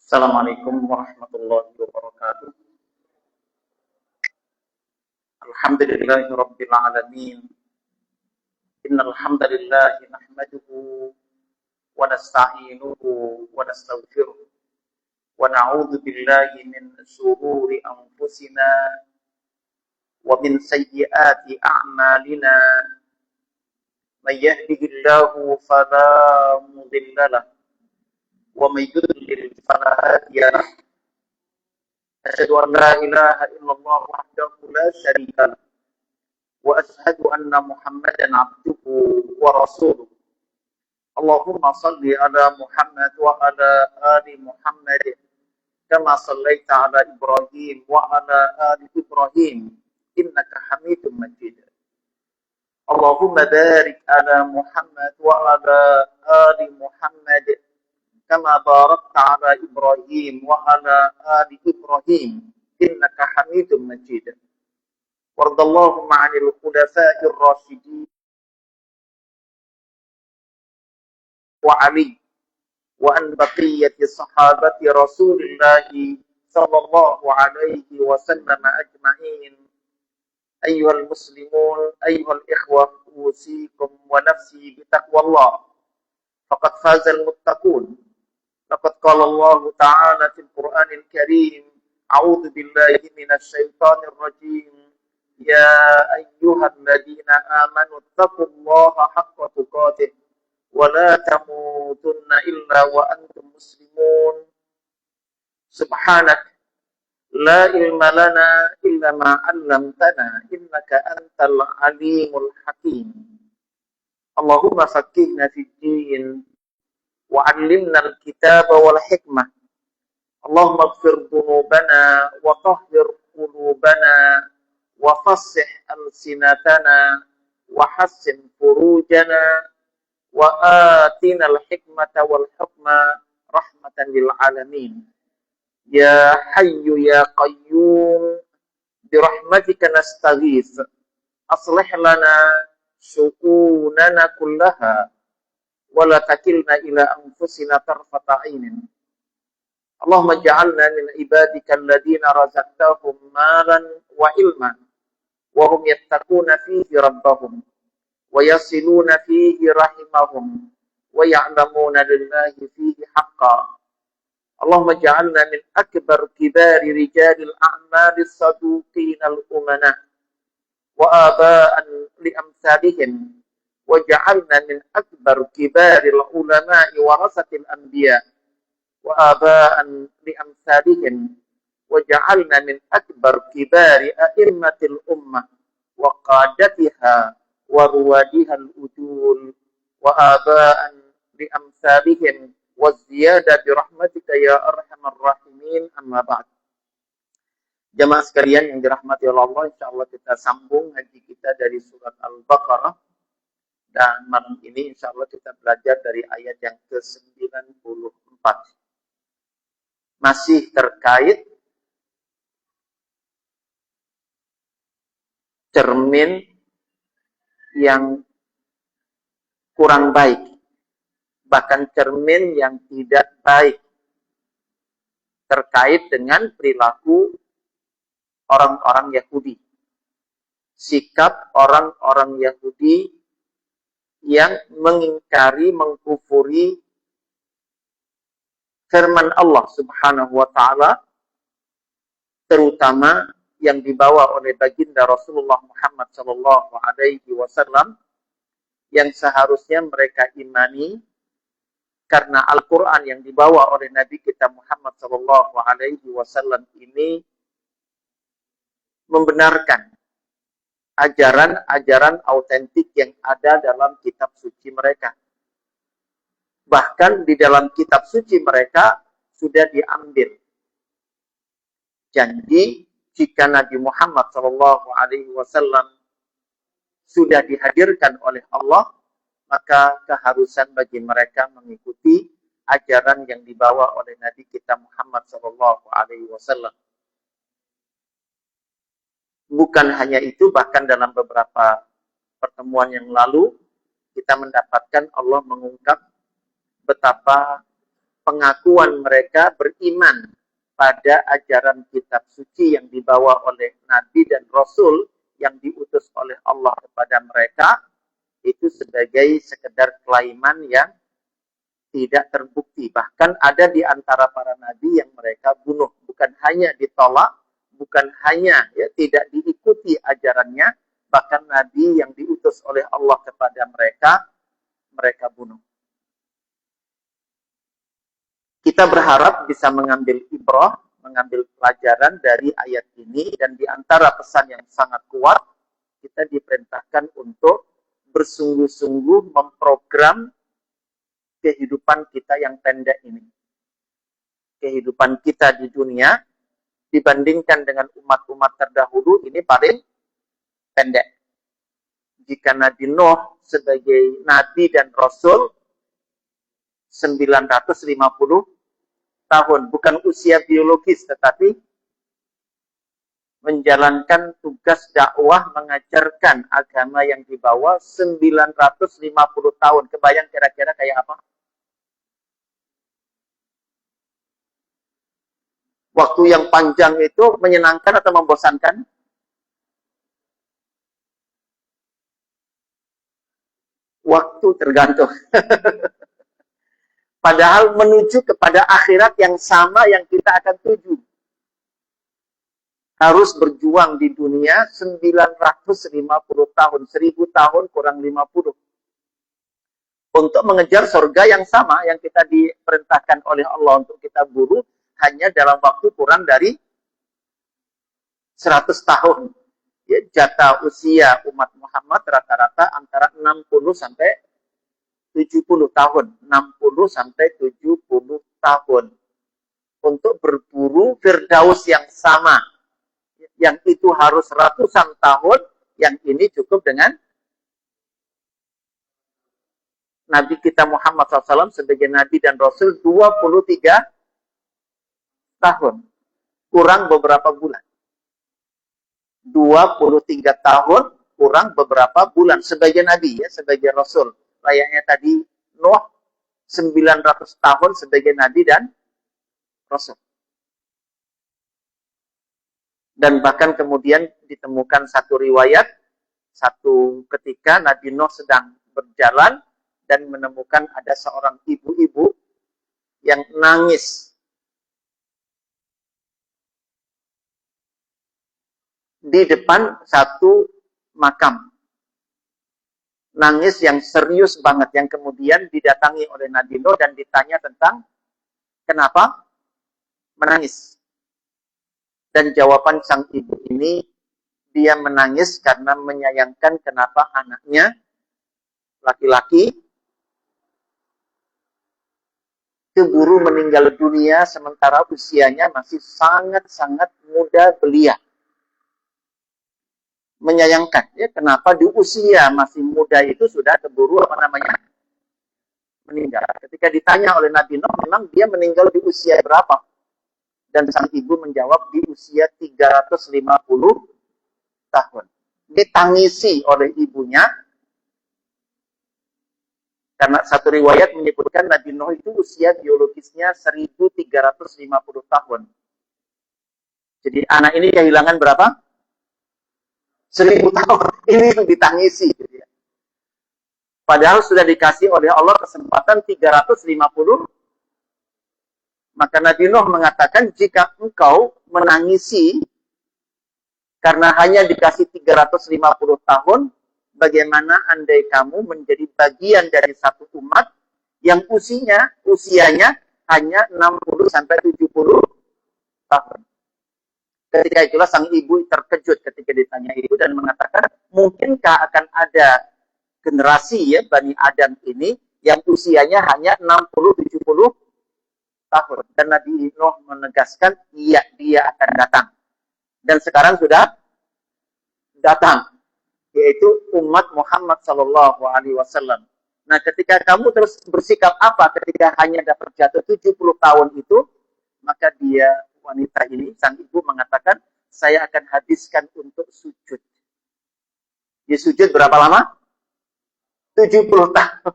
Assalamualaikum warahmatullahi wabarakatuh. Alhamdulillahi rabbil alamin. Innal hamdalillah nahmaduhu wa nasta'inuhu wa nastaghfiruh wa na'udzu billahi min shururi anfusina wa min sayyiati a'malina. May yahdihillahu fala mudilla lahu wa may yudlil fala hadiya lahu. Asyhadu an la ilaha illallah wahdahu la syarika lahu wa asyhadu anna Muhammadan abduhu wa rasuluh. Allahumma salli ala Muhammad wa ala ali Muhammad kama sallaita ala Ibrahim wa ala ali Ibrahim innaka Hamidum Majid. Allahumma barik ala Muhammad wa ala ali Muhammad kama barakta ala Ibrahim wa ala ali Ibrahim innaka Hamidum Majid. Wardallahumma 'anil khulafa'ir rasyidin wa Ali wa an baqiyati sahabati Rasulillah sallallahu alaihi wasallam ajma'in. Ayyuhal muslimun, ayyuhal ikhwah, usikum wa nafsi bitaqwallah. Faqad fazal muttaqun. Laqad qala Allah ta'ala fil Qur'anil Karim, a'udzu billahi minasy syaithanir rajim. Ya ayyuhalladzina amanu taqullaha haqqa tuqatih wa la tamutunna illa wa antum muslimun. Subhanak la ilma lana illa ma 'allamtana innaka antal alimul hakim. Allahumma faqihna fid din wa 'allimna al-kitaba wal hikmah. Allahumma ighfir dhunubana wa tahhir qulubana wa fassih alsinatana wa hassin furujana wa atina al-hikmata wal hukma rahmatan lil alamin. Ya hayyu ya qayyum bi rahmatika nastaghits. Aslih lana syu'unana kullaha wa la takilna ila anfusina tarfata 'ainin. Allahumma ij'alna min ibadika alladhina razaqtahum malan wa ilman wa hum yattaquna fihi rabbahum wa yasiluna fihi rahimahum wa ya'lamuna lillahi fihi haqqan. Allahumma ja'alna min akbar kibari rijalil a'mali saduqin al-umana wa aba'an li amsalihim wa ja'alna min akbar kibaril ulama'i warasatil anbiya wa aba'an li amsalihim wa ja'alna min akbar kibari a'immatil ummah wa qadatiha wa ruwadihal ujul wa aba'an li amsalihim wa ziyada bi rahmatika ya arhamar rahimin, amma ba'd. Jamaah sekalian yang dirahmati oleh Allah, insyaallah kita sambung ngaji kita dari surat Al-Baqarah, dan malam ini insyaallah kita belajar dari ayat yang ke-94. Masih terkait cermin yang kurang baik, bahkan cermin yang tidak baik, terkait dengan perilaku orang-orang Yahudi, sikap orang-orang Yahudi yang mengingkari, mengkufuri firman Allah Subhanahu wa taala, terutama yang dibawa oleh baginda Rasulullah Muhammad sallallahu alaihi wasallam, yang seharusnya mereka imani karena Al-Qur'an yang dibawa oleh Nabi kita Muhammad sallallahu alaihi wasallam ini membenarkan ajaran-ajaran autentik yang ada dalam kitab suci mereka. Bahkan di dalam kitab suci mereka sudah diambil janji jika Nabi Muhammad SAW sudah dihadirkan oleh Allah, maka keharusan bagi mereka mengikuti ajaran yang dibawa oleh Nabi kita Muhammad SAW. Bukan hanya itu, bahkan dalam beberapa pertemuan yang lalu kita mendapatkan Allah mengungkap betapa pengakuan mereka beriman pada ajaran kitab suci yang dibawa oleh Nabi dan Rasul yang diutus oleh Allah kepada mereka, itu sebagai sekedar kelaiman yang tidak terbukti. Bahkan ada di antara para nabi yang mereka bunuh. Bukan hanya ditolak, bukan hanya tidak diikuti ajarannya, bahkan nabi yang diutus oleh Allah kepada mereka, mereka bunuh. Kita berharap bisa mengambil ibrah, mengambil pelajaran dari ayat ini, dan di antara pesan yang sangat kuat, kita diperintahkan untuk bersungguh-sungguh memprogram kehidupan kita yang pendek ini. Kehidupan kita di dunia dibandingkan dengan umat-umat terdahulu ini paling pendek. Jika Nabi Nuh sebagai Nabi dan Rasul 950 tahun, bukan usia biologis, tetapi menjalankan tugas dakwah mengajarkan agama yang dibawa 950 tahun. Kebayang kira-kira kayak apa? Waktu yang panjang itu menyenangkan atau membosankan? Waktu tergantung. Padahal menuju kepada akhirat yang sama yang kita akan tuju. Harus berjuang di dunia 950 tahun, 1000 tahun kurang 50. Untuk mengejar surga yang sama yang kita diperintahkan oleh Allah untuk kita buru, hanya dalam waktu kurang dari 100 tahun. Ya, jatah usia umat Muhammad rata-rata antara 60 sampai 70 tahun. 60 sampai 70 tahun. Untuk berburu Firdaus yang sama. Yang itu harus ratusan tahun, yang ini cukup dengan Nabi kita Muhammad SAW sebagai Nabi dan Rasul 23 tahun. Kurang beberapa bulan. 23 tahun kurang beberapa bulan sebagai Nabi, ya, sebagai Rasul. Layaknya tadi Nuh 900 tahun sebagai Nabi dan Rasul. Dan bahkan kemudian ditemukan satu riwayat, satu ketika Nabi Nuh sedang berjalan dan menemukan ada seorang ibu-ibu yang nangis di depan satu makam. Nangis yang serius banget, yang kemudian didatangi oleh Nabi Nuh dan ditanya tentang kenapa menangis. Dan jawaban sang ibu ini, dia menangis karena menyayangkan kenapa anaknya laki-laki keburu meninggal dunia sementara usianya masih sangat-sangat muda belia. Menyayangkan, ya, kenapa di usia masih muda itu sudah keburu meninggal. Ketika ditanya oleh Nabi Nuh, memang dia meninggal di usia berapa? Dan sang ibu menjawab di usia 350 tahun. Ditangisi oleh ibunya, karena satu riwayat menyebutkan Nabi Nuh itu usia biologisnya 1350 tahun. Jadi anak ini kehilangan berapa? 1000 tahun. Ini yang ditangisi. Padahal sudah dikasih oleh Allah kesempatan 350. Maka Nabi Nuh mengatakan, jika engkau menangisi karena hanya dikasih 350 tahun, bagaimana andai kamu menjadi bagian dari satu umat yang usianya hanya 60 sampai 70 tahun. Ketika itulah sang ibu terkejut ketika ditanya itu dan mengatakan, mungkinkah akan ada generasi, ya, Bani Adam ini yang usianya hanya 60-70 tahun. Dan Nabi Nuh menegaskan, iya, dia akan datang. Dan sekarang sudah datang, yaitu umat Muhammad SAW. Nah, ketika kamu terus bersikap apa ketika hanya dapat jatuh 70 tahun itu, maka dia, wanita ini, sang ibu mengatakan, saya akan habiskan untuk sujud. Dia sujud berapa lama? 70 tahun.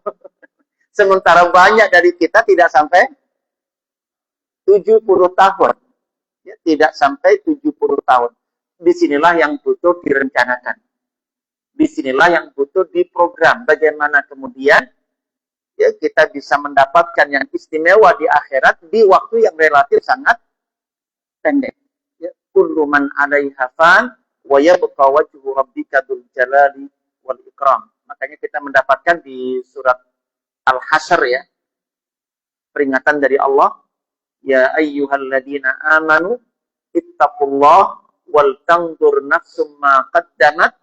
Sementara banyak dari kita tidak sampai 70 tahun. Ya, tidak sampai 70 tahun. Disinilah yang butuh direncanakan. Disinilah yang butuh diprogram. Bagaimana kemudian ya, kita bisa mendapatkan yang istimewa di akhirat di waktu yang relatif sangat pendek. Ya, kullu man 'alaiha fan wa yabqa wajhu rabbika dzul jalali wal ikram. Makanya kita mendapatkan di surat Al-Hasyr ya, peringatan dari Allah, ya ayyuhalladzina amanu ittaqullah wal tanzur nafsum ma qaddamat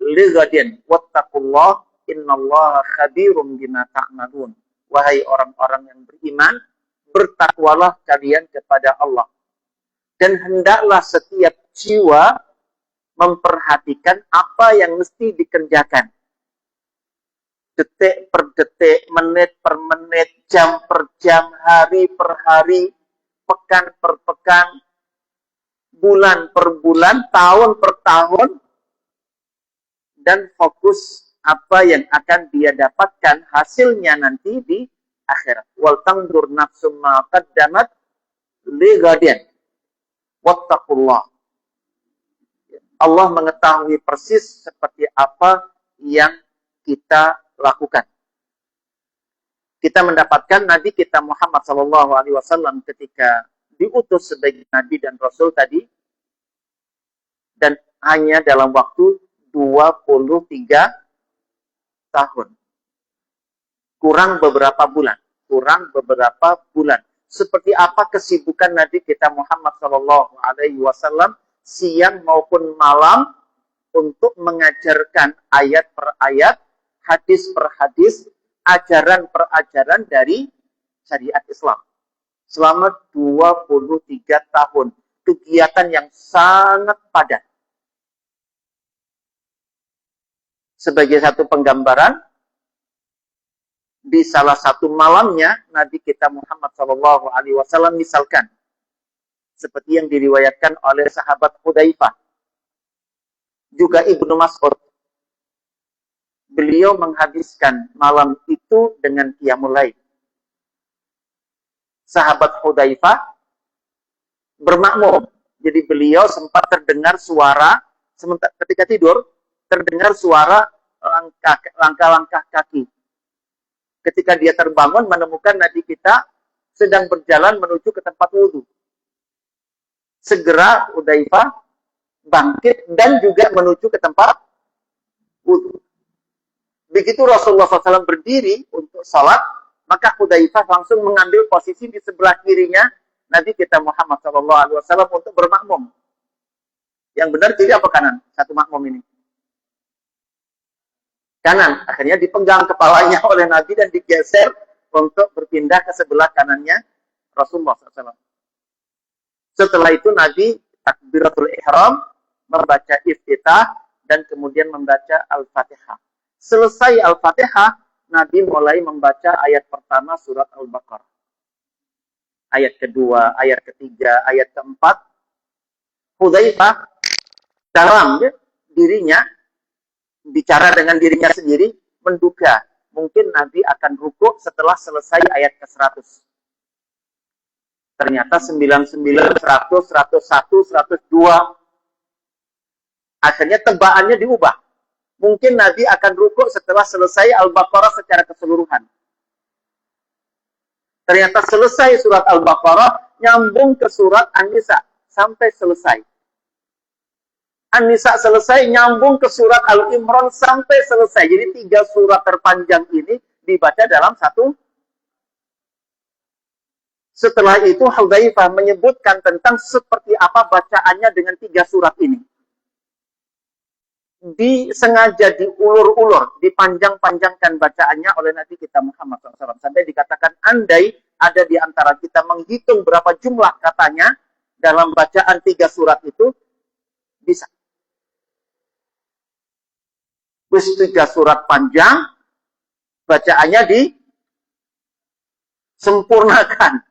lighadin wattaqullah innallaha khabirum bima ta'malun. Wahai orang-orang yang beriman, bertakwalah kalian kepada Allah. Dan hendaklah setiap jiwa memperhatikan apa yang mesti dikerjakan. Detik per detik, menit per menit, jam per jam, hari per hari, pekan per pekan, bulan per bulan, tahun per tahun, dan fokus apa yang akan dia dapatkan hasilnya nanti di akhirat. Wal tandur nafsum ma qaddamat lighadin wattaqullah. Allah mengetahui persis seperti apa yang kita lakukan. Kita mendapatkan Nabi kita Muhammad SAW ketika diutus sebagai Nabi dan Rasul tadi, dan hanya dalam waktu 23 tahun. Kurang beberapa bulan. Seperti apa kesibukan Nabi kita Muhammad SAW siang maupun malam untuk mengajarkan ayat per ayat, hadis per hadis, ajaran per ajaran dari syariat Islam. Selama 23 tahun. Kegiatan yang sangat padat. Sebagai satu penggambaran, di salah satu malamnya Nabi kita Muhammad SAW misalkan, seperti yang diriwayatkan oleh sahabat Hudzaifah, juga Ibnu Mas'ud, beliau menghabiskan malam itu dengan qiyamul lail. Sahabat Hudzaifah bermakmum, jadi beliau sempat terdengar suara, sementara ketika tidur, terdengar suara langkah-langkah kaki. Ketika dia terbangun menemukan Nabi kita sedang berjalan menuju ke tempat wudhu. Segera Hudzaifah bangkit dan juga menuju ke tempat wudhu. Begitu Rasulullah SAW berdiri untuk sholat, maka Hudzaifah langsung mengambil posisi di sebelah kirinya Nabi kita Muhammad SAW untuk bermakmum. Yang benar kiri apa kanan? Satu makmum ini. Kanan. Akhirnya dipenggang kepalanya oleh Nabi dan digeser untuk berpindah ke sebelah kanannya Rasulullah SAW. Setelah itu Nabi takbiratul ihram, membaca iftitah, dan kemudian membaca Al-Fatihah. Selesai Al-Fatihah, Nabi mulai membaca ayat pertama surat Al-Baqarah. Ayat kedua, ayat ketiga, ayat keempat. Hudzaifah dalam dirinya, bicara dengan dirinya sendiri, menduga mungkin Nabi akan rukuk setelah selesai ayat ke-100. Ternyata 99, 100, 101, 102. Akhirnya tebakannya diubah. Mungkin Nabi akan rukuk setelah selesai Al-Baqarah secara keseluruhan. Ternyata selesai surat Al-Baqarah, nyambung ke surat An-Nisa sampai selesai. An-Nisa selesai, nyambung ke surat Al-Imran sampai selesai. Jadi 3 surat terpanjang ini dibaca dalam satu. Setelah itu Hudzaifah menyebutkan tentang seperti apa bacaannya dengan 3 surat ini. Disengaja diulur-ulur, dipanjang-panjangkan bacaannya oleh Nabi kita Muhammad SAW. Sampai dikatakan andai ada di antara kita menghitung berapa jumlah katanya dalam bacaan 3 surat itu, bisa. Wis 3 surat panjang, bacaannya disempurnakan.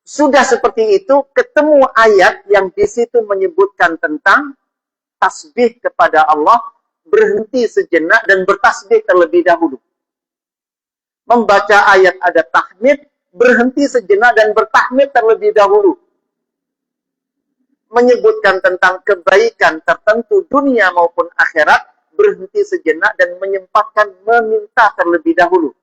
Sudah seperti itu, ketemu ayat yang di situ menyebutkan tentang tasbih kepada Allah, berhenti sejenak dan bertasbih terlebih dahulu. Membaca ayat ada tahmid, berhenti sejenak dan bertahmid terlebih dahulu. Menyebutkan tentang kebaikan tertentu dunia maupun akhirat, berhenti sejenak dan menyempatkan meminta terlebih dahulu.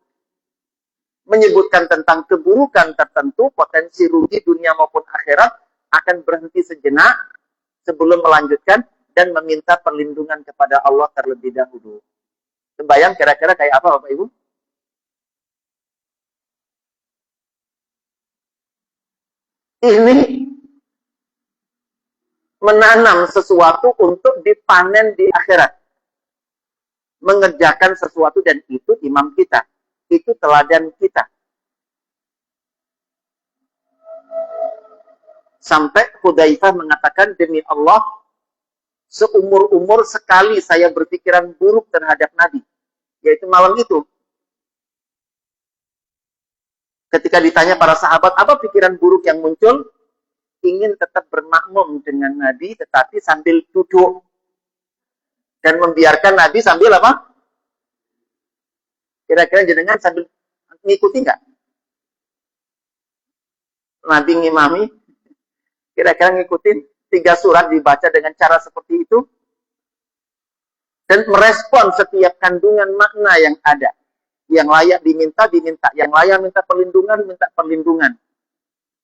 Menyebutkan tentang keburukan tertentu, potensi rugi dunia maupun akhirat, akan berhenti sejenak sebelum melanjutkan dan meminta perlindungan kepada Allah terlebih dahulu. Kebayang kira-kira kayak apa Bapak Ibu? Ini menanam sesuatu untuk dipanen di akhirat. Mengerjakan sesuatu, dan itu imam kita. Itu teladan kita. Sampai Hudzaifah mengatakan, demi Allah, seumur-umur sekali saya berpikiran buruk terhadap Nabi. Yaitu malam itu. Ketika ditanya para sahabat, apa pikiran buruk yang muncul? Ingin tetap bermakmum dengan Nabi, tetapi sambil duduk. Dan membiarkan Nabi sambil apa? Kira-kira jenengan sambil ngikuti nggak? Nabi ngimami, kira-kira ngikutin 3 surat dibaca dengan cara seperti itu, dan merespon setiap kandungan makna yang ada. Yang layak diminta, diminta. Yang layak minta perlindungan, minta perlindungan.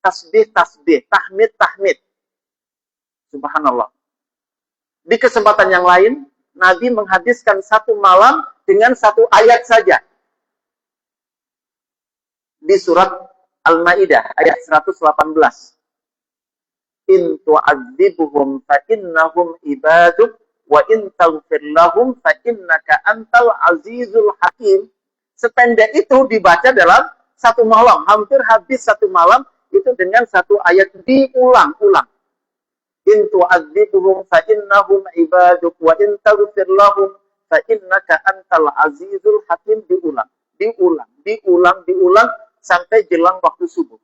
Tasbih, tasbih. Tahmid, tahmid. Subhanallah. Di kesempatan yang lain, Nabi menghabiskan 1 malam dengan 1 ayat saja. Di surat Al-Maidah ayat 118. In tu'adzibuhum fa innahum ibaduk wa in taghfir lahum fa innaka antal azizul hakim. Sependek itu dibaca dalam 1 malam, hampir habis 1 malam itu dengan 1 ayat diulang-ulang. In tu'adzibuhum fa innahum ibaduk wa in taghfir lahum fa innaka antal azizul hakim. Diulang sampai jelang waktu subuh.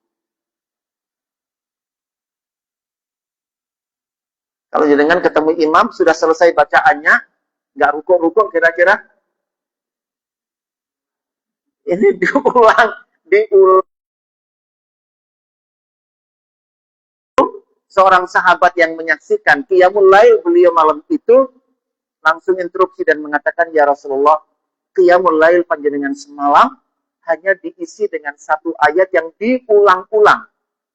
Kalau jenengan ketemu imam, sudah selesai bacaannya, nggak rukuk-rukuk kira-kira. Ini diulang. Seorang sahabat yang menyaksikan qiyamul lail beliau malam itu, langsung interupsi dan mengatakan, ya Rasulullah, qiyamul lail panjenengan semalam hanya diisi dengan 1 ayat yang diulang-ulang.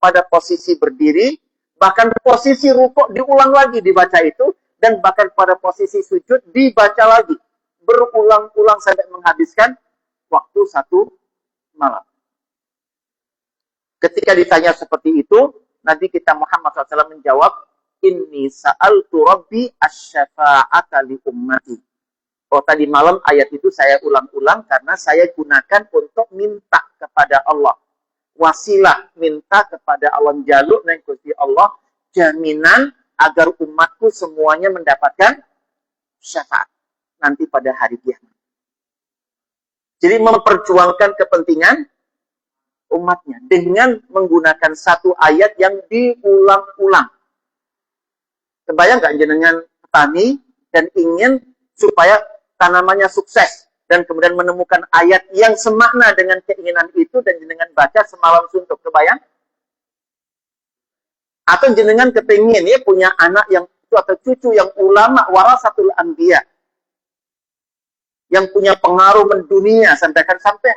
Pada posisi berdiri, bahkan posisi rukuk diulang lagi dibaca itu, dan bahkan pada posisi sujud dibaca lagi. Berulang-ulang sampai menghabiskan waktu 1 malam. Ketika ditanya seperti itu, Nabi kita Muhammad SAW menjawab, Inni sa'altu Rabbi asy-syafa'ata li ummati. Oh, tadi malam ayat itu saya ulang-ulang karena saya gunakan untuk minta kepada Allah. Wasilah, minta kepada Allah, jaluk dan Gusti Allah jaminan agar umatku semuanya mendapatkan syafaat nanti pada hari kiamat. Jadi memperjuangkan kepentingan umatnya dengan menggunakan 1 ayat yang diulang-ulang. Kebayang nggak jenengan petani dan ingin supaya tanamannya sukses, dan kemudian menemukan ayat yang semakna dengan keinginan itu, dan jenengan baca semalam suntuk. Kebayang? Atau jenengan kepingin ya punya anak yang atau cucu yang ulama warasatul anbiya, yang punya pengaruh mendunia sampai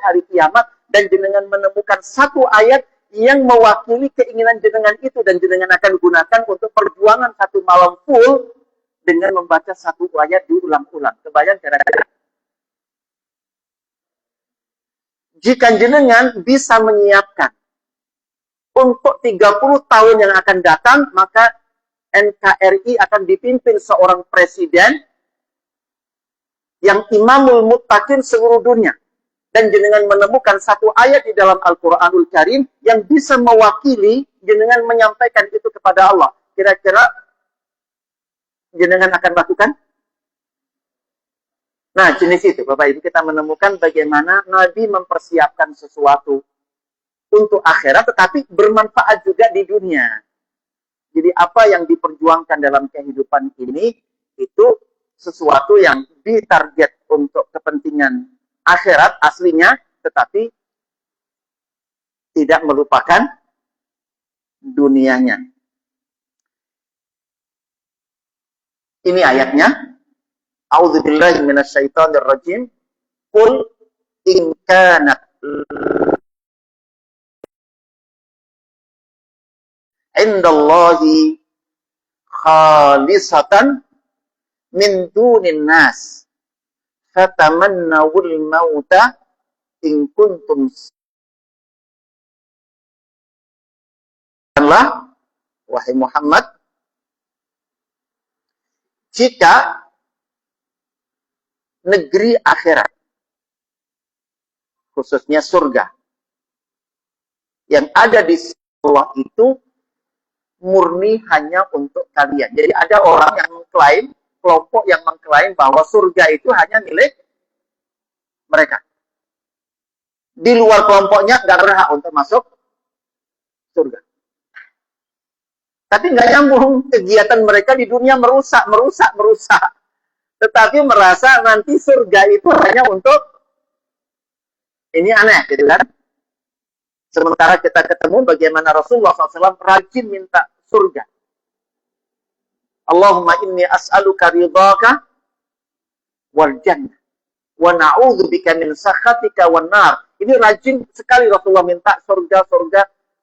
hari kiamat, dan jenengan menemukan 1 ayat yang mewakili keinginan jenengan itu, dan jenengan akan gunakan untuk perjuangan 1 malam full dengan membaca 1 ayat diulang-ulang. Kebayang kira-kira? Jika jenengan bisa menyiapkan untuk 30 tahun yang akan datang, maka NKRI akan dipimpin seorang presiden yang imamul muttaqin seluruh dunia. Dan jenengan menemukan 1 ayat di dalam Al-Quranul Karim yang bisa mewakili jenengan menyampaikan itu kepada Allah. Kira-kira jenengan akan lakukan? Nah, jenis itu, Bapak Ibu, kita menemukan bagaimana Nabi mempersiapkan sesuatu untuk akhirat, tetapi bermanfaat juga di dunia. Jadi apa yang diperjuangkan dalam kehidupan ini, itu sesuatu yang ditarget untuk kepentingan akhirat aslinya, tetapi tidak melupakan dunianya. Ini ayatnya. A'udzubillahi minasyaitonirrajim. Qul in kanat indallahi khalisatan min dunin nas fatamannawul mauta in kuntum Allah, wahai Muhammad, jika negeri akhirat, khususnya surga, yang ada di Allah itu murni hanya untuk kalian. Jadi ada orang yang mengklaim, kelompok yang mengklaim bahwa surga itu hanya milik mereka. Di luar kelompoknya nggak berhak untuk masuk surga. Tapi nggak nyambung, kegiatan mereka di dunia merusak. Tetapi merasa nanti surga itu hanya untuk, ini aneh, gitu kan? Sementara kita ketemu bagaimana Rasulullah SAW rajin minta surga. Allahumma inni as'aluka ridhaka wal jannah wa na'udzubika min sakhatika wan nar. Ini rajin sekali Rasulullah minta surga.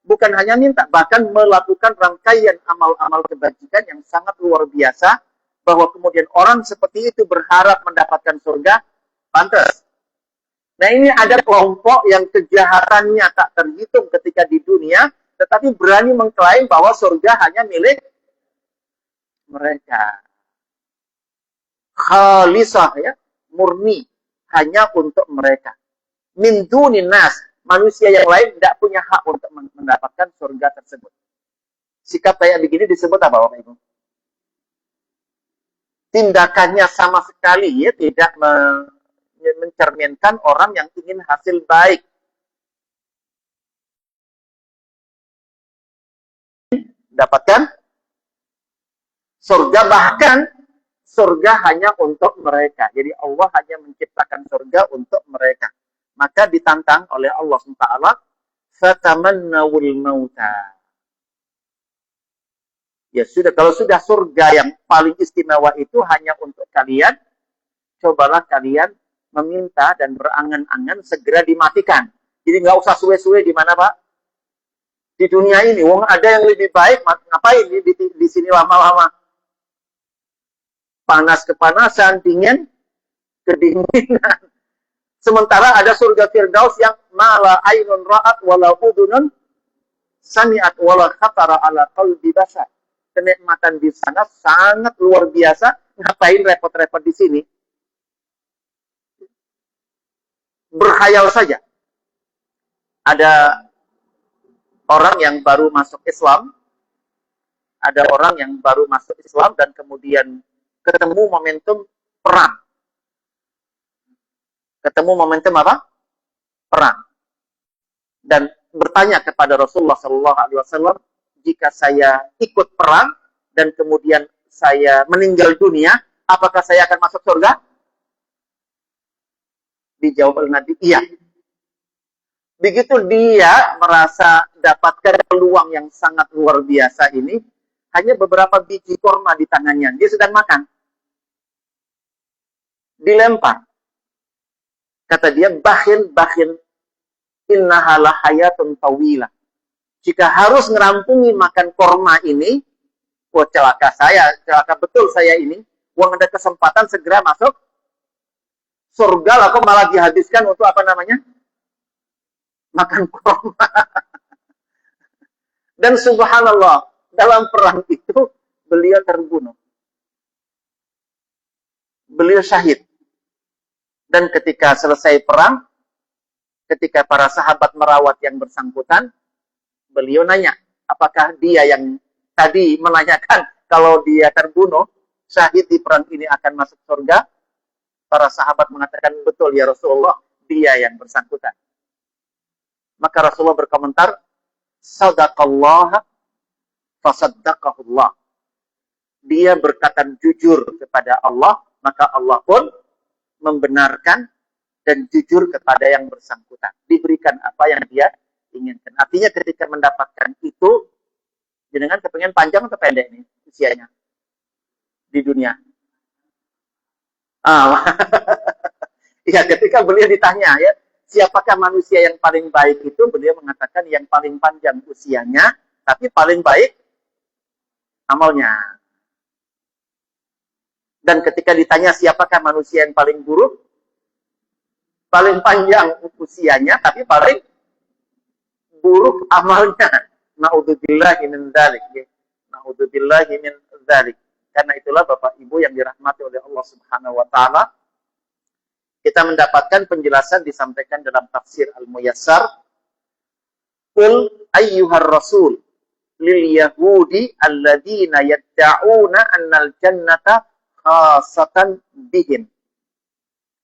Bukan hanya minta, bahkan melakukan rangkaian amal-amal kebajikan yang sangat luar biasa, bahwa kemudian orang seperti itu berharap mendapatkan surga, pantas. Nah, ini ada kelompok yang kejahatannya tak terhitung ketika di dunia, tetapi berani mengklaim bahwa surga hanya milik mereka. Khalisah, ya, murni, hanya untuk mereka. Min dunin nas, manusia yang lain tidak punya hak untuk mendapatkan surga tersebut. Sikap kayak begini disebut apa, Bapak Ibu? Tindakannya sama sekali ya tidak mencerminkan orang yang ingin hasil baik. Dapatkan surga, bahkan surga hanya untuk mereka. Jadi Allah hanya menciptakan surga untuk mereka. Maka ditantang oleh Allah SWT, fatamannawul mauta. Ya sudah, kalau sudah surga yang paling istimewa itu hanya untuk kalian, cobalah kalian meminta dan berangan-angan segera dimatikan. Jadi nggak usah suwe-suwe di mana, Pak? Di dunia ini, wong ada yang lebih baik, ngapain di sini lama-lama? Panas kepanasan, dingin kedinginan. Sementara ada surga Firdaus yang mala ainun ra'at wala udunun sami'at wala khatara ala qalbi bashar. Kenikmatan di sana sangat luar biasa. Ngapain repot-repot di sini? Berkhayal saja. Ada orang yang baru masuk Islam, ada orang yang baru masuk Islam dan kemudian ketemu momentum perang. Ketemu momentum apa? Perang. Dan bertanya kepada Rasulullah SAW, jika saya ikut perang dan kemudian saya meninggal dunia, apakah saya akan masuk surga? Dijawab oleh Nabi, iya. Begitu dia merasa dapatkan peluang yang sangat luar biasa ini, hanya beberapa biji kurma di tangannya. Dia sedang makan. Dilempar. Kata dia, bakhil, innahala hayatun tawilah. Jika harus ngerampungi makan korma ini, wah celaka betul saya ini, uang ada kesempatan segera masuk surga, lah kok malah dihabiskan untuk apa namanya? Makan korma. Dan subhanallah, dalam perang itu beliau terbunuh. Beliau syahid. Dan ketika selesai perang, ketika para sahabat merawat yang bersangkutan, beliau nanya, apakah dia yang tadi menanyakan kalau dia terbunuh, syahid di perang ini akan masuk surga? Para sahabat mengatakan, betul ya Rasulullah, dia yang bersangkutan. Maka Rasulullah berkomentar, sadaqallah fasaddaqahullah. Dia berkata jujur kepada Allah, maka Allah pun membenarkan dan jujur kepada yang bersangkutan. Diberikan apa yang dia inginkan. Artinya ketika mendapatkan itu, jenengan kepengen panjang atau pendek nih usianya di dunia? Ah, ya ketika beliau ditanya ya, siapakah manusia yang paling baik itu, beliau mengatakan yang paling panjang usianya, tapi paling baik amalnya. Dan ketika ditanya siapakah manusia yang paling buruk, paling panjang usianya, tapi paling buruk amalnya. Na'udzubillahi min dzalik. Na'udzubillahi min dzalik. Karena itulah Bapak Ibu yang dirahmati oleh Allah Subhanahu wa taala, kita mendapatkan penjelasan disampaikan dalam tafsir Al-Muyassar, "Qul ayyuhar rasul lil yahudi alladzina yad'una annal jannata khasatan bihim."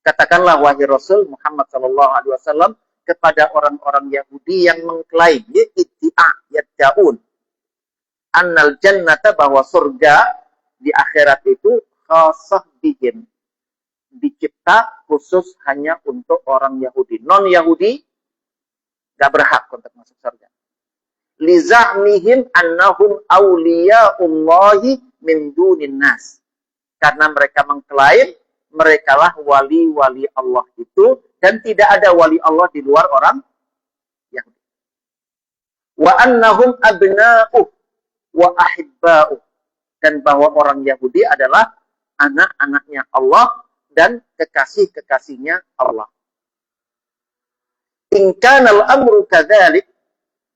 Katakanlah wahai Rasul Muhammad sallallahu alaihi wasallam kepada orang-orang Yahudi yang mengklaim yad'un annal jannata, bahwa surga di akhirat itu khasah bihim, dicipta khusus hanya untuk orang Yahudi. Non-Yahudi gak berhak untuk masuk surga. Liza'mihim annahum awliya'ullahi min dunin nas. Karena mereka mengklaim merekalah wali-wali Allah itu, dan tidak ada wali Allah di luar orang Yahudi. Wa annahum abna'uh wa ahibba'uh. Dan bahwa orang Yahudi adalah anak-anaknya Allah dan kekasih-kekasihnya Allah. In kana al-amru kadzalik,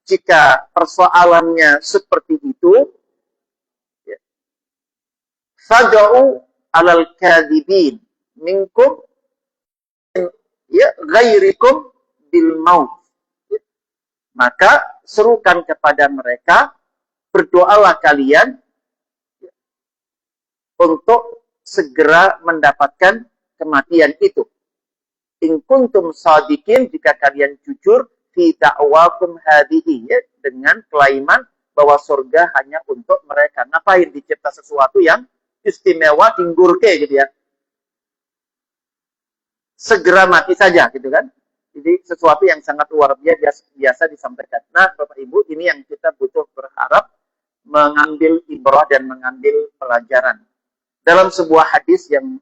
jika persoalannya seperti itu, ya, fad'u 'alal kadzibin minkum ya ghairikum bil maut. Ya. Maka serukan kepada mereka, berdoalah kalian ya, untuk segera mendapatkan kematian itu. In kuntum sadiqin, jika kalian jujur fi da'wakum hadhihi, ya, dengan kelaiman bahwa surga hanya untuk mereka. Ngapain dicipta sesuatu yang istimewa tinggurke gitu ya. Segera mati saja gitu kan. Jadi sesuatu yang sangat luar biasa disampaikan. Nah, Bapak Ibu, ini yang kita butuh berharap mengambil ibrah dan mengambil pelajaran. Dalam sebuah hadis yang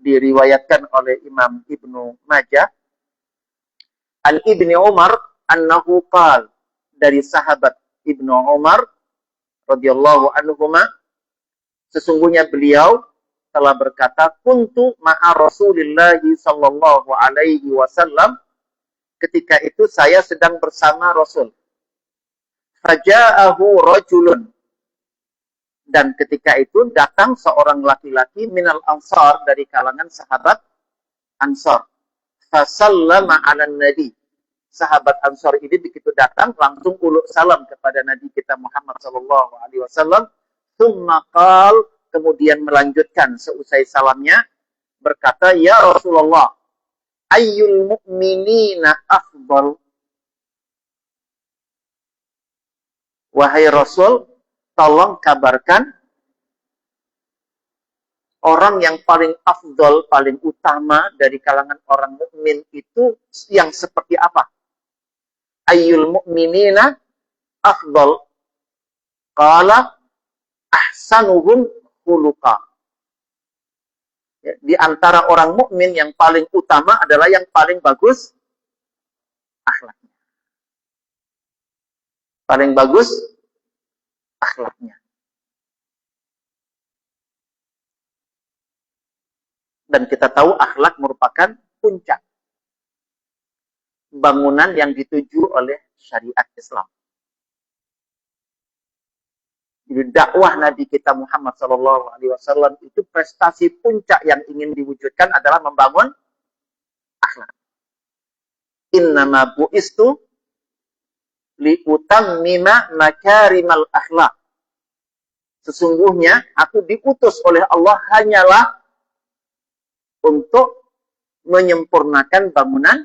diriwayatkan oleh Imam Ibnu Majah, Al-Ibni Umar annahu qal, dari sahabat Ibnu Umar radhiyallahu anhuma, sesungguhnya beliau telah berkata, kuntu ma'a Rasulillah sallallahu alaihi wasallam, ketika itu saya sedang bersama Rasul. Faja'ahu rajulun, dan ketika itu datang seorang laki-laki minal ansar, dari kalangan sahabat Ansar. Fasallama 'alan nabi. Sahabat Ansar ini begitu datang langsung uluk salam kepada Nabi kita Muhammad sallallahu alaihi wasallam. Tsumma qal, kemudian melanjutkan seusai salamnya berkata, ya Rasulullah, ayyul mu'minina afdal. Wahai Rasul, tolong kabarkan orang yang paling afdol, paling utama dari kalangan orang mukmin itu yang seperti apa? Ayyul mu'minina afdal. Qala ahsanuhum khuluqa. Ya, di antara orang mukmin yang paling utama adalah yang paling bagus akhlaknya. Paling bagus akhlaknya. Dan kita tahu akhlak merupakan puncak bangunan yang dituju oleh syariat Islam. Jadi dakwah Nabi kita Muhammad SAW itu prestasi puncak yang ingin diwujudkan adalah membangun akhlak. Innama bu'istu liutammima makarimal akhlak. Sesungguhnya aku diutus oleh Allah hanyalah untuk menyempurnakan bangunan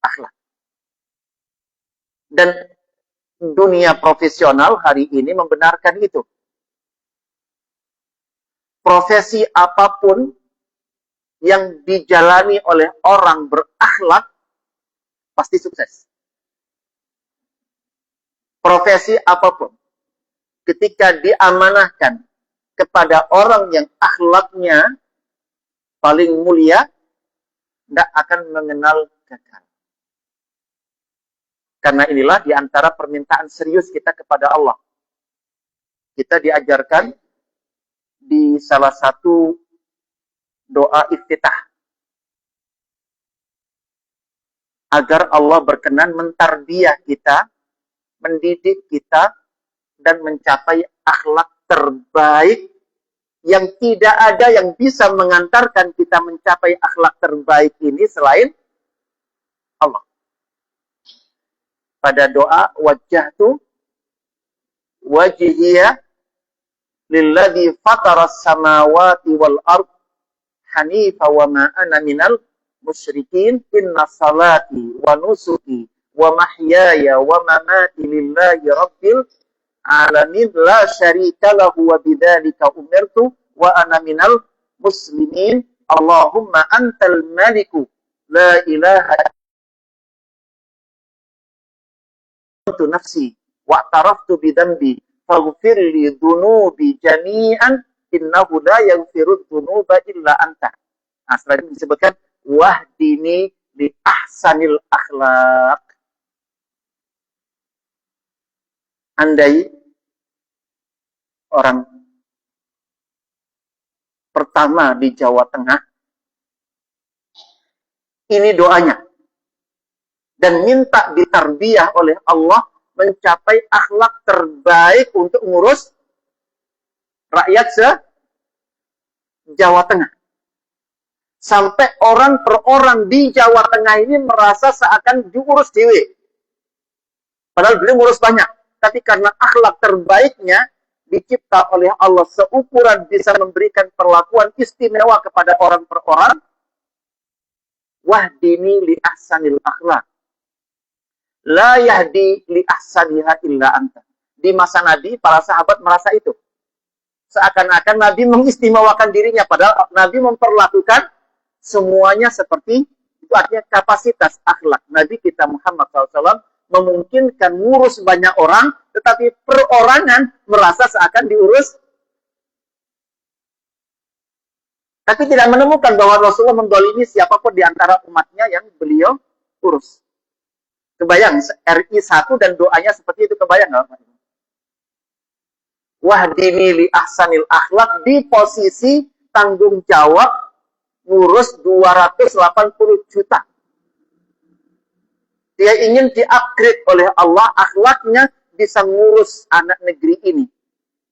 akhlak. Dan dunia profesional hari ini membenarkan itu. Profesi apapun yang dijalani oleh orang berakhlak pasti sukses. profesi apapun, ketika diamanahkan kepada orang yang akhlaknya paling mulia, tidak akan mengenal gagal. Karena inilah diantara permintaan serius kita kepada Allah. Kita diajarkan di salah satu doa iftitah, agar Allah berkenan mentarbiyah kita, mendidik kita, dan mencapai akhlak terbaik yang tidak ada yang bisa mengantarkan kita mencapai akhlak terbaik ini selain Allah. Pada doa wajjahtu wajhiya lilladzi fataras samawati wal ard hanifa wa ma ana minal musyrikin inna salati wa nusuki wa mahyaya wa mamati lillahi rabbil alamin la syarika lahu wa bidzalika umirtu wa ana minal muslimin Allahumma antal maliku la ilaha illa nafsi wa taraftu bidambi faghfir li dhunubi jami'an innahu la yaghfiru dhunuba illa anta. Nah, setelah itu disebutkan wahdini li ahsanil akhlaq. Andai orang pertama di Jawa Tengah, ini doanya, dan minta ditarbiyah oleh Allah mencapai akhlak terbaik untuk ngurus rakyat se-Jawa Tengah. Sampai orang per orang di Jawa Tengah ini merasa seakan diurus dewe. Padahal beliau ngurus banyak. Tapi karena akhlak terbaiknya dicipta oleh Allah seukuran bisa memberikan perlakuan istimewa kepada orang per orang, wahdini li ahsanil akhlak. La yahdi li ahsaniha illa anta. Di masa Nabi, para sahabat merasa itu. Seakan-akan Nabi mengistimewakan dirinya, padahal Nabi memperlakukan semuanya seperti itu. Artinya kapasitas akhlak Nabi kita Muhammad SAW memungkinkan ngurus banyak orang, tetapi perorangan merasa seakan diurus. Tapi tidak menemukan bahwa Rasulullah mendolimi siapapun di antara umatnya yang beliau urus. Kebayang RI 1 dan doanya seperti itu, kebayang nggak? Wahdini li ahsanil akhlak, di posisi tanggung jawab ngurus 280 juta. Dia ingin di-upgrade oleh Allah akhlaknya, bisa ngurus anak negeri ini.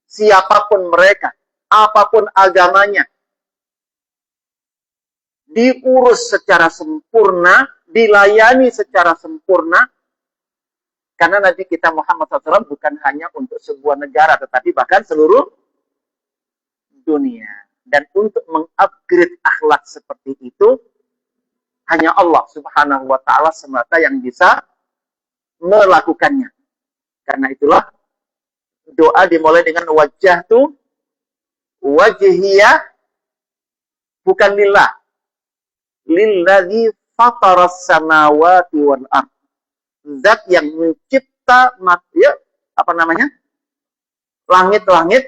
Siapapun mereka, apapun agamanya, diurus secara sempurna, dilayani secara sempurna. Karena Nabi kita Muhammad SAW bukan hanya untuk sebuah negara, tetapi bahkan seluruh dunia. Dan untuk mengupgrade akhlak seperti itu, hanya Allah Subhanahu wa Ta'ala semata yang bisa melakukannya. Karena itulah doa dimulai dengan wajjahtu wajhiyah, bukan lillah, lilladzi fataras samawati wal ard. Zat yang mencipta langit-langit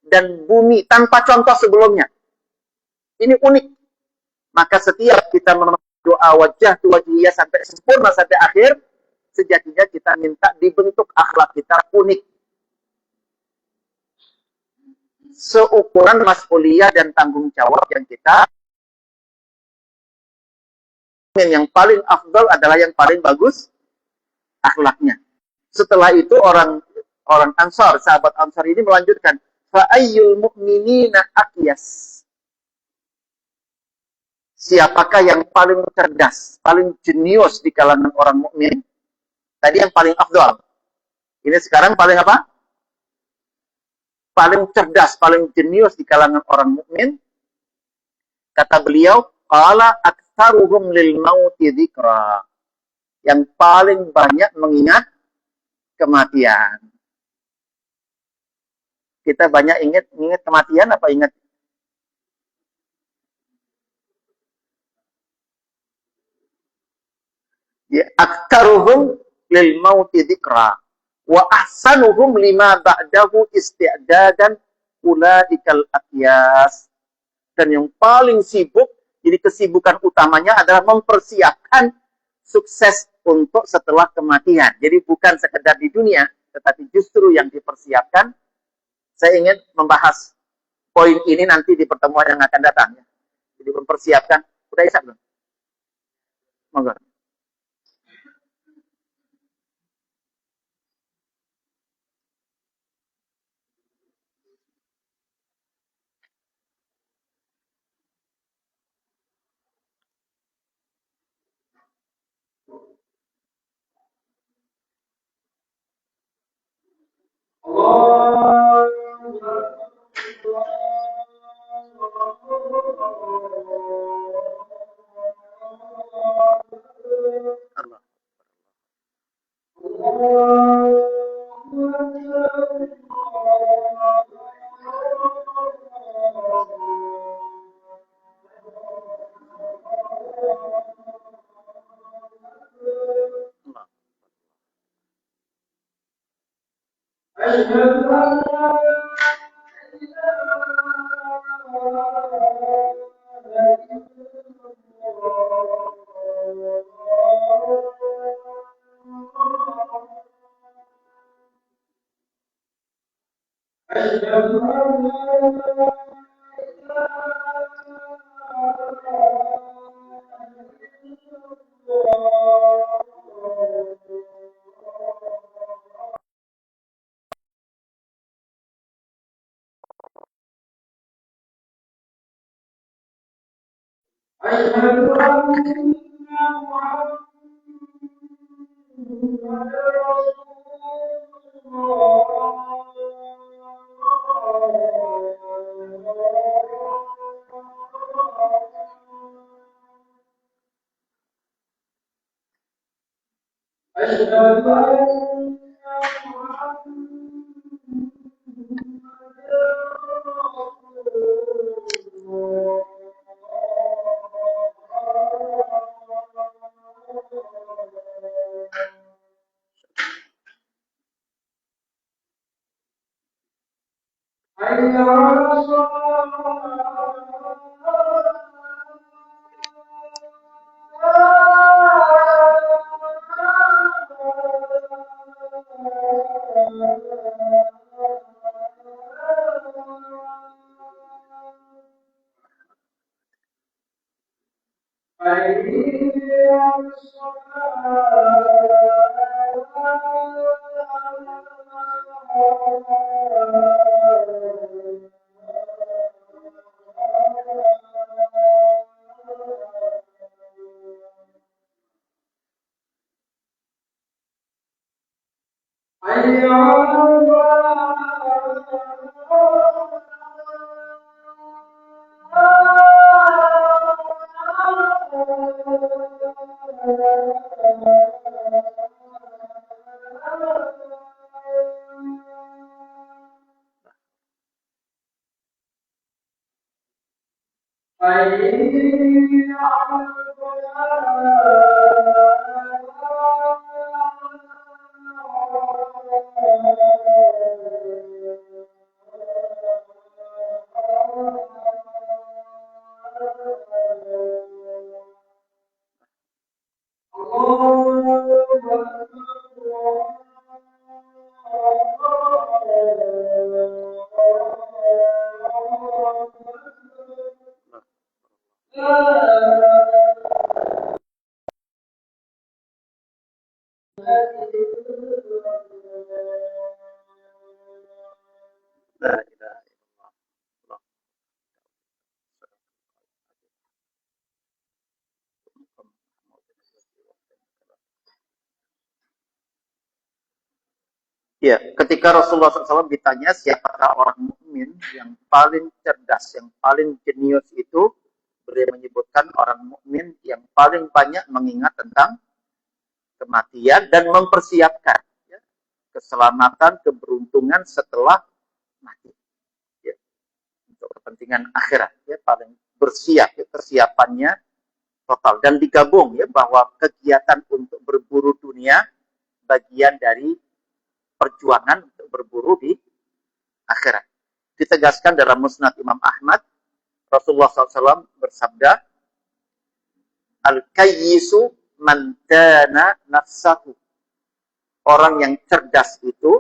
dan bumi tanpa contoh sebelumnya. Ini unik. Maka setiap kita doa wajah wajhiyah sampai sempurna sampai akhir, sejatinya kita minta dibentuk akhlak kita unik, seukuran mas'uliyah dan tanggung jawab yang kita. Yang paling afdal adalah yang paling bagus akhlaknya. Setelah itu orang Ansar, sahabat Ansar ini melanjutkan, fa ayyul mu'minina aqyas. Siapakah yang paling cerdas, paling jenius di kalangan orang mukmin? Tadi yang paling afdal. Ini sekarang paling apa? Paling cerdas, paling jenius di kalangan orang mukmin. Kata beliau, qala aktsaruhum lil mauti dzikra. Yang paling banyak mengingat kematian. Kita banyak ingat kematian apa ingat? Ya, aktsaruhum lil mauti dzikra wa ahsanuhum lima ba'dahu isti'dadan ulaikal aqyas. Dan yang paling sibuk, jadi kesibukan utamanya adalah mempersiapkan sukses untuk setelah kematian. Jadi bukan sekedar di dunia, tetapi justru yang dipersiapkan. Saya ingin membahas poin ini nanti di pertemuan yang akan datang. Jadi mempersiapkan. Udah Isya belum? Monggo. Ya, ketika Rasulullah SAW ditanya siapakah orang mukmin yang paling cerdas, yang paling jenius itu, beliau menyebutkan orang mukmin yang paling banyak mengingat tentang kematian dan mempersiapkan ya, keselamatan, keberuntungan setelah mati. Ya, untuk kepentingan akhirat, ya, paling bersiap, ya, persiapannya total dan digabung ya bahwa kegiatan untuk berburu dunia bagian dari perjuangan untuk berburu di akhirat. Ditegaskan dalam Musnad Imam Ahmad, Rasulullah SAW bersabda, Al-kayyisu man dana nafsahu. Orang yang cerdas itu,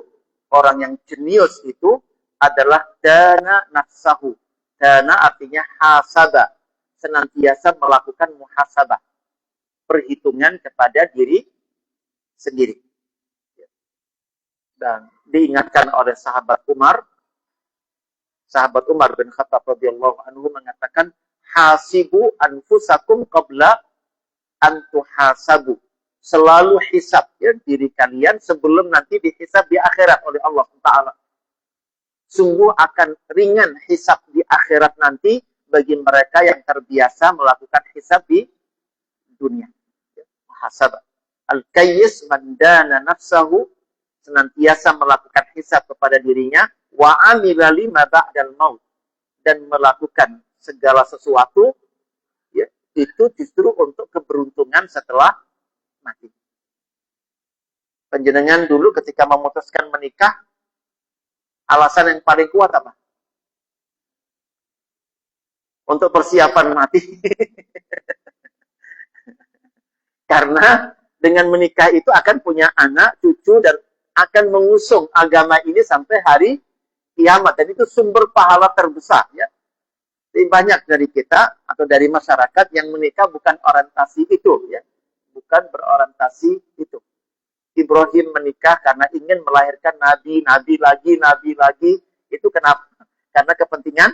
orang yang jenius itu adalah dana nafsahu. Dana artinya hasabah, senantiasa melakukan muhasabah, perhitungan kepada diri sendiri. Dan diingatkan oleh sahabat Umar bin Khattab radhiyallahu anhu mengatakan, hasibu anfusakum qabla an tuhasabu. Selalu hisab ya, diri kalian sebelum nanti dihisab di akhirat oleh Allah Ta'ala. Sungguh akan ringan hisab di akhirat nanti bagi mereka yang terbiasa melakukan hisab di dunia. Muhasabah. Al-kayyis man dana nafsahu, senantiasa melakukan hisab kepada dirinya, wa amila lima ba'dal maut, dan melakukan segala sesuatu ya, itu justru untuk keberuntungan setelah mati. Panjenengan dulu ketika memutuskan menikah, alasan yang paling kuat apa? Untuk persiapan mati. Karena dengan menikah itu akan punya anak, cucu, dan akan mengusung agama ini sampai hari kiamat. Dan itu sumber pahala terbesar. Ya. Jadi banyak dari kita atau dari masyarakat yang menikah bukan orientasi itu. Ya. Bukan berorientasi itu. Ibrahim menikah karena ingin melahirkan nabi lagi. Itu kenapa? Karena kepentingan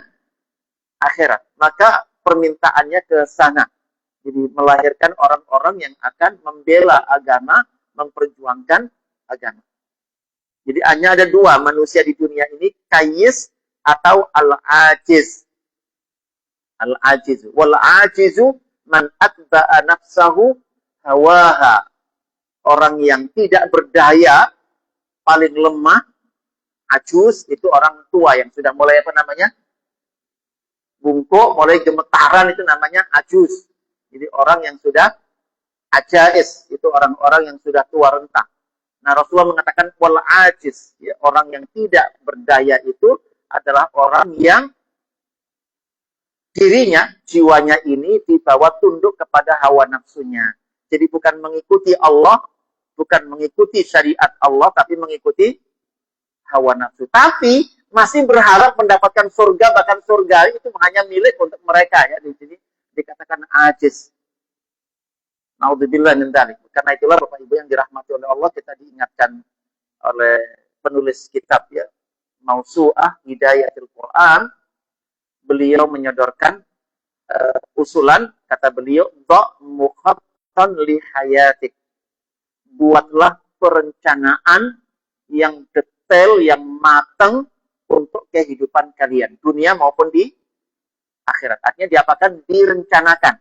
akhirat. Maka permintaannya ke sana. Jadi melahirkan orang-orang yang akan membela agama, memperjuangkan agama. Jadi hanya ada dua manusia di dunia ini, kayyis atau al-ajiz. Al-ajiz. Wal-ajizu man atba'a nafsahu hawaha. Orang yang tidak berdaya, paling lemah, ajuz, itu orang tua yang sudah mulai apa namanya? Bungkuk, mulai gemetaran, itu namanya ajuz. Jadi orang yang sudah ajais, itu orang-orang yang sudah tua renta. Nah, Rasulullah mengatakan wal ajiz, ya, orang yang tidak berdaya itu adalah orang yang dirinya, jiwanya ini dibawa tunduk kepada hawa nafsunya. Jadi bukan mengikuti Allah, bukan mengikuti syariat Allah, tapi mengikuti hawa nafsu. Tapi masih berharap mendapatkan surga, bahkan surga itu hanya milik untuk mereka. Ya, di sini dikatakan ajiz. Naudzubillah min dzalik. Karena itulah Bapak Ibu yang dirahmati oleh Allah, kita diingatkan oleh penulis kitab ya, Mausu'ah Hidayatul Quran. Beliau menyodorkan usulan, kata beliau, "Dha' mukhattan li hayatik." Buatlah perencanaan yang detail, yang matang untuk kehidupan kalian, dunia maupun di akhirat. Artinya diapakan? Direncanakan.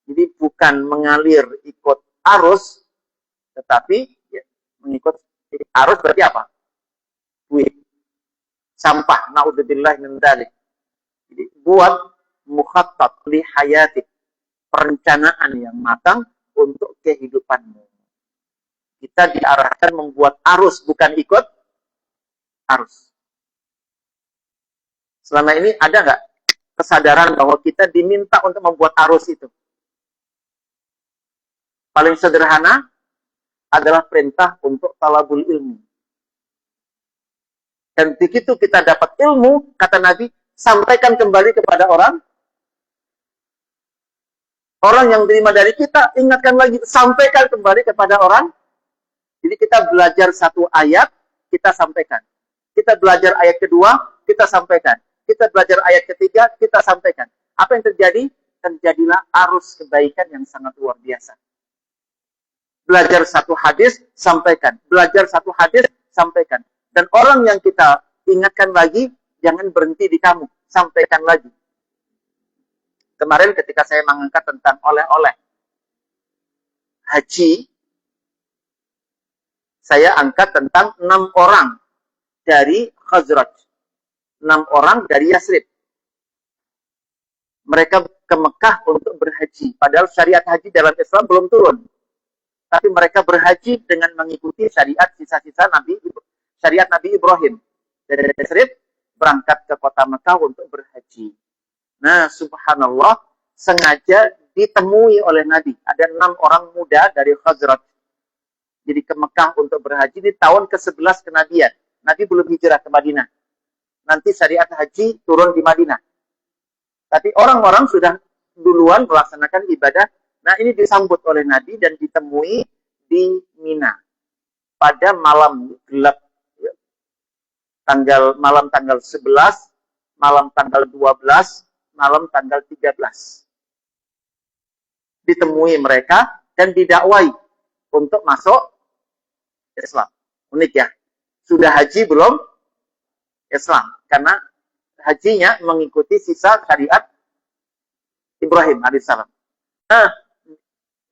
Jadi bukan mengalir ikut arus, tetapi ya, mengikut arus berarti apa? Duit, sampah, naudzubillah min dzalik. Jadi buat mukhattat li hayatik, perencanaan yang matang untuk kehidupanmu. Kita diarahkan membuat arus, bukan ikut arus. Selama ini ada nggak kesadaran bahwa kita diminta untuk membuat arus itu? Paling sederhana adalah perintah untuk talabul ilmi. Dan begitu kita dapat ilmu, kata Nabi, sampaikan kembali kepada orang yang terima dari kita, ingatkan lagi, sampaikan kembali kepada orang. Jadi kita belajar satu ayat, kita sampaikan. Kita belajar ayat kedua, kita sampaikan. Kita belajar ayat ketiga, kita sampaikan. Apa yang terjadi? Terjadilah arus kebaikan yang sangat luar biasa. Belajar satu hadis, sampaikan. Belajar satu hadis, sampaikan. Dan orang yang kita ingatkan lagi, jangan berhenti di kamu, sampaikan lagi. Kemarin ketika saya mengangkat tentang oleh-oleh haji, saya angkat tentang 6 orang dari Khazraj. 6 orang dari Yasrib. Mereka ke Mekah untuk berhaji. Padahal syariat haji dalam Islam belum turun. Tapi mereka berhaji dengan mengikuti syariat sisa-sisa syariat Nabi Ibrahim. Dari Yathrib berangkat ke kota Mekah untuk berhaji. Nah, subhanallah, sengaja ditemui oleh Nabi. Ada 6 orang muda dari Khazraj. Jadi ke Mekah untuk berhaji di tahun ke-11 kenabian. Nabi belum hijrah ke Madinah. Nanti syariat haji turun di Madinah. Tapi orang-orang sudah duluan melaksanakan ibadah. Nah, ini disambut oleh Nabi dan ditemui di Mina pada malam gelap. Malam tanggal 11, malam tanggal 12, malam tanggal 13. Ditemui mereka dan didakwai untuk masuk Islam. Unik ya. Sudah haji belum Islam. Karena hajinya mengikuti sisa syariat Ibrahim alaihissalam. Nah,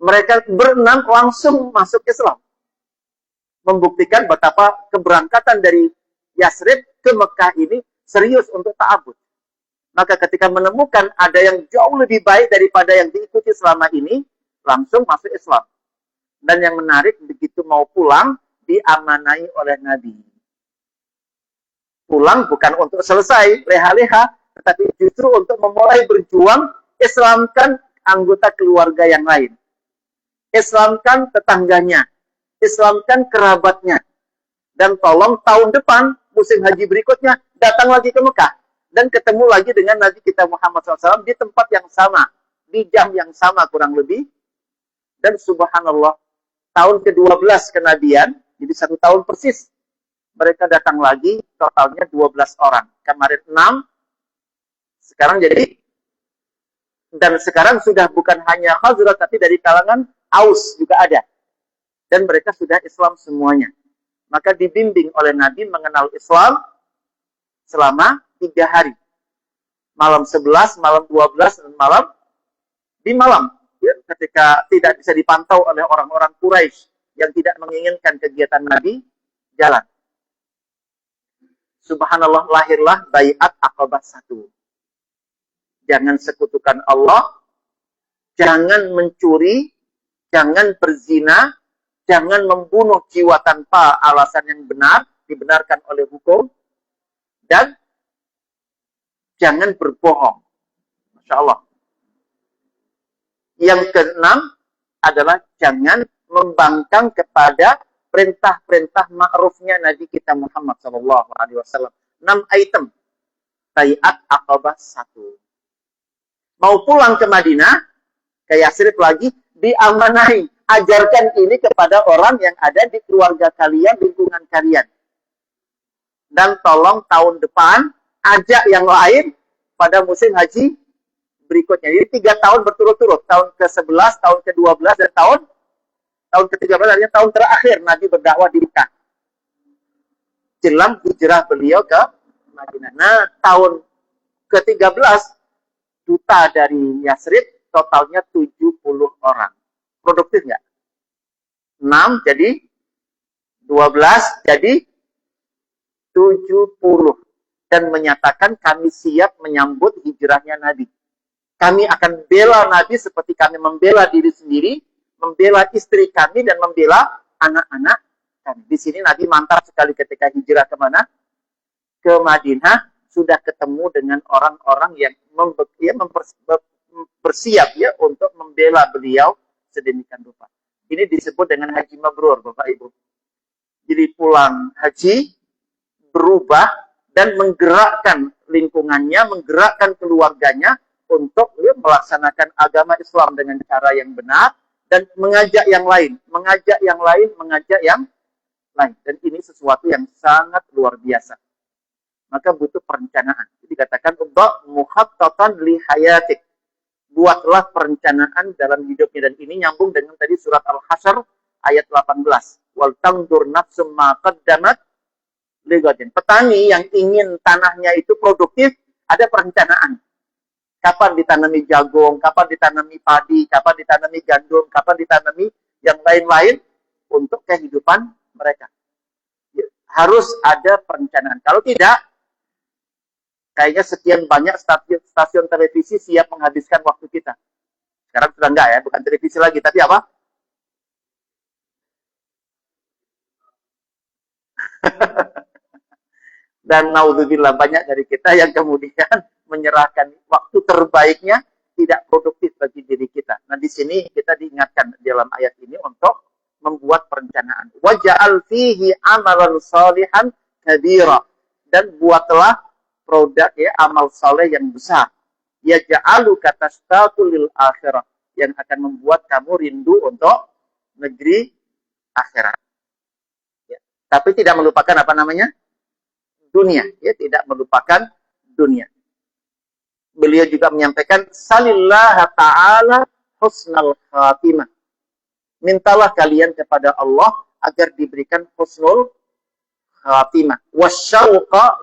mereka berenam langsung masuk Islam. Membuktikan betapa keberangkatan dari Yathrib ke Mekah ini serius untuk ta'abud. Maka ketika menemukan ada yang jauh lebih baik daripada yang diikuti selama ini, langsung masuk Islam. Dan yang menarik, begitu mau pulang, diamanai oleh Nabi. Pulang bukan untuk selesai leha-leha, tetapi justru untuk memulai berjuang, Islamkan anggota keluarga yang lain. Islamkan tetangganya. Islamkan kerabatnya. Dan tolong tahun depan, musim haji berikutnya, datang lagi ke Mekah. Dan ketemu lagi dengan Nabi kita Muhammad SAW di tempat yang sama. Di jam yang sama kurang lebih. Dan subhanallah, tahun ke-12 kenabian, jadi 1 tahun persis. Mereka datang lagi, totalnya 12 orang. Kemarin 6, sekarang jadi, dan sekarang sudah bukan hanya Khazraj, tapi dari kalangan Aus juga ada. Dan mereka sudah Islam semuanya. Maka dibimbing oleh Nabi mengenal Islam selama 3 hari. Malam 11, malam 12, dan di malam. Ya, ketika tidak bisa dipantau oleh orang-orang Quraisy yang tidak menginginkan kegiatan Nabi, jalan. Subhanallah, lahirlah Baiat Aqabah 1. Jangan sekutukan Allah, jangan mencuri, jangan berzina, jangan membunuh jiwa tanpa alasan yang benar, dibenarkan oleh hukum, dan jangan berbohong. Masya Allah. Yang keenam adalah jangan membangkang kepada perintah-perintah ma'rufnya Nabi kita Muhammad SAW. 6 item. Baiat Aqabah 1. Mau pulang ke Madinah, ke Yathrib lagi, diamanai. Ajarkan ini kepada orang yang ada di keluarga kalian, lingkungan kalian. Dan tolong tahun depan, ajak yang lain pada musim haji berikutnya. Jadi 3 tahun berturut-turut. Tahun ke-11, tahun ke-12, dan tahun ke-13, artinya tahun terakhir Nabi berdakwah di Mekah. Jelang hijrah beliau ke Madinah. Nah, tahun ke-13, duta dari Yathrib, totalnya 70 orang. Produktif nggak? 6 jadi 12 jadi 70. Dan menyatakan kami siap menyambut hijrahnya Nabi. Kami akan bela Nabi seperti kami membela diri sendiri, membela istri kami, dan membela anak-anak kami. Di sini Nabi mantap sekali ketika hijrah kemana? Ke Madinah, sudah ketemu dengan orang-orang yang bersiap ya untuk membela beliau sedemikian rupa. Ini disebut dengan haji mabrur, Bapak Ibu. Jadi pulang haji, berubah, dan menggerakkan lingkungannya, menggerakkan keluarganya untuk melaksanakan agama Islam dengan cara yang benar, dan mengajak yang lain, mengajak yang lain, mengajak yang lain. Dan ini sesuatu yang sangat luar biasa. Maka butuh perencanaan. Jadi dikatakan, muhattatan li hayatik. Buatlah perencanaan dalam hidupnya. Dan ini nyambung dengan tadi surat Al-Hasyr ayat 18. Wal tandur nafsum ma qaddamat lighadin. Petani yang ingin tanahnya itu produktif, ada perencanaan. Kapan ditanami jagung, kapan ditanami padi, kapan ditanami gandum, kapan ditanami yang lain-lain untuk kehidupan mereka. Harus ada perencanaan. Kalau tidak, kayaknya sekian banyak stasiun televisi siap menghabiskan waktu kita. Sekarang sudah enggak ya, bukan televisi lagi, tapi apa? Dan naudzubillah banyak dari kita yang kemudian menyerahkan waktu terbaiknya tidak produktif bagi diri kita. Nah, di sini kita diingatkan dalam ayat ini untuk membuat perencanaan. Waja'al fihi amalan salihan kabira. Dan buatlah produk ya amal saleh yang besar. Ya ja'alu katastatu lil akhirah. Yang akan membuat kamu rindu untuk negeri akhirat. Ya. Tapi tidak melupakan apa namanya? Dunia. Ya, tidak melupakan dunia. Beliau juga menyampaikan salillah ta'ala husnul khatimah. Mintalah kalian kepada Allah agar diberikan husnul khatimah. Wasyauqa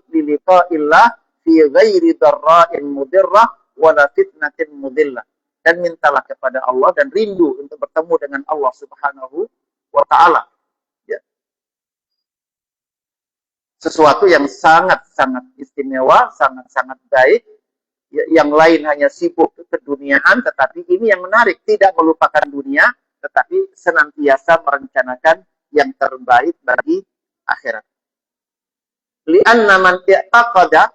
liliqa'illah fi ghairi darra'in mudirrah wala fitnatin mudillah. Dan mintalah kepada Allah dan rindu untuk bertemu dengan Allah Subhanahu wa taala. Ya. Sesuatu yang sangat-sangat istimewa, sangat-sangat baik. Yang lain hanya sibuk keduniaan, tetapi ini yang menarik, tidak melupakan dunia, tetapi senantiasa merencanakan yang terbaik bagi akhirat. Li'anna man i'taqada,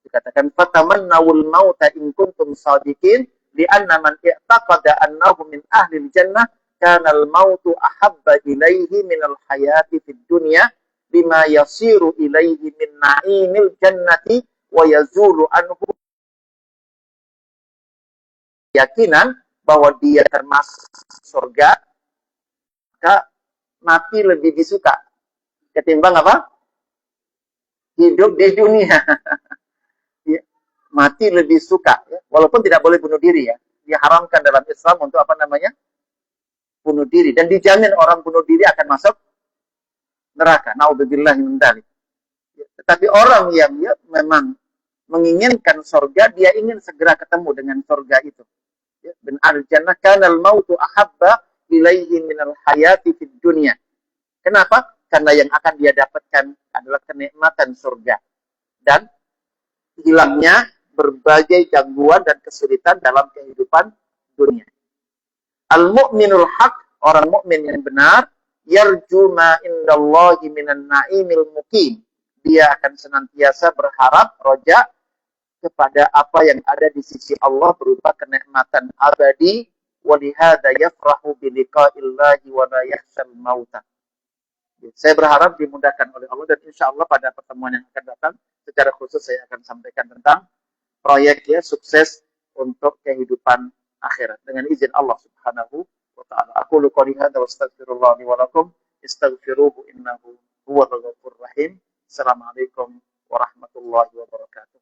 dikatakan fatamannawul mauta in kuntum shadiqin, li'anna man i'taqada annahu min ahlil jannah kana al-mautu ahabba ilaihi minal hayati fid dunya bima yasiru ilaihi min na'imil jannati wa yazulu anhu. Keyakinan bahwa dia termasuk surga, maka mati lebih disuka ketimbang apa? Hidup di dunia. Mati lebih suka, ya. Walaupun tidak boleh bunuh diri ya. Diharamkan dalam Islam untuk apa namanya? Bunuh diri. Dan dijamin orang bunuh diri akan masuk neraka. Naudzubillah min dzalik. Tetapi orang yang ya, memang menginginkan surga, dia ingin segera ketemu dengan surga itu. Ya, bin al-jannah kanal mautu ahabba ilaihi minal hayati fid dunya. Kenapa? Karena yang akan dia dapatkan adalah kenikmatan surga dan hilangnya berbagai gangguan dan kesulitan dalam kehidupan dunia. Al-mu'minul haq, orang mukmin yang benar, yarju ma indallahi minan na'imil muqim. Dia akan senantiasa berharap, roja kepada apa yang ada di sisi Allah berupa kenikmatan abadi, walihada yafrahu biliqa'illahi wa la yakhshal mauta. Saya berharap dimudahkan oleh Allah dan insya Allah pada pertemuan yang akan datang secara khusus saya akan sampaikan tentang proyek ya sukses untuk kehidupan akhirat dengan izin Allah Subhanahu wa taala. Aku qouli hadza wa astaghfirullah li wa lakum istaghfiruhu innahu huwal ghafurur rahim. Assalamualaikum warahmatullahi wabarakatuh.